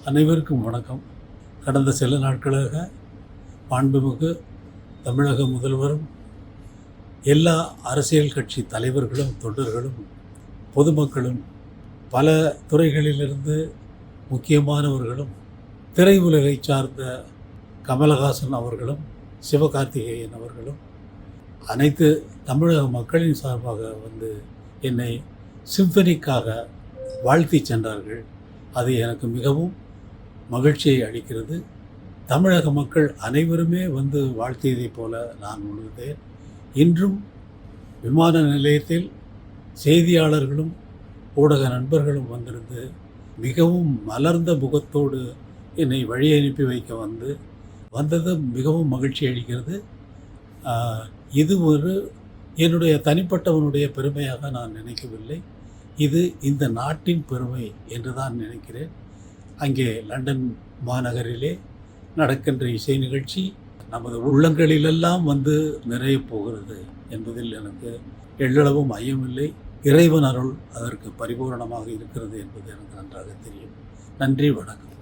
அனைவருக்கும் வணக்கம். கடந்த சில நாட்களாக மாண்புமிகு தமிழக முதல்வரும் எல்லா அரசியல் கட்சி தலைவர்களும் தொண்டர்களும் பொதுமக்களும் பல துறைகளிலிருந்து முக்கியமானவர்களும் திரையுலகை சார்ந்த கமலஹாசன் அவர்களும் சிவகார்த்திகேயன் அவர்களும் அனைத்து தமிழக மக்களின் சார்பாக வந்து என்னை சிம்பனிக்காக வாழ்த்தி சென்றார்கள். அது எனக்கு மிகவும் மகிழ்ச்சியை அளிக்கிறது. தமிழக மக்கள் அனைவருமே வந்து வாழ்த்தியதைப் போல நான் உணர்ந்தேன். இன்றும் விமான நிலையத்தில் செய்தியாளர்களும் ஊடக நண்பர்களும் வந்திருந்து மிகவும் மலர்ந்த முகத்தோடு என்னை வழி அனுப்பி வைக்க வந்தது மிகவும் மகிழ்ச்சி அளிக்கிறது. இது என்னுடைய தனிப்பட்டவனுடைய பெருமையாக நான் நினைக்கவில்லை. இது இந்த நாட்டின் பெருமை என்று தான் நினைக்கிறேன். அங்கே லண்டன் மாநகரிலே நடக்கின்ற இசை நிகழ்ச்சி நமது உள்ளங்களிலெல்லாம் வந்து நிறையப் போகிறது என்பதில் எனக்கு எள்ளளவும் ஐயமில்லை. இறைவன் அருள் அதற்கு பரிபூரணமாக இருக்கிறது என்பது எனக்கு நன்றாக தெரியும். நன்றி, வணக்கம்.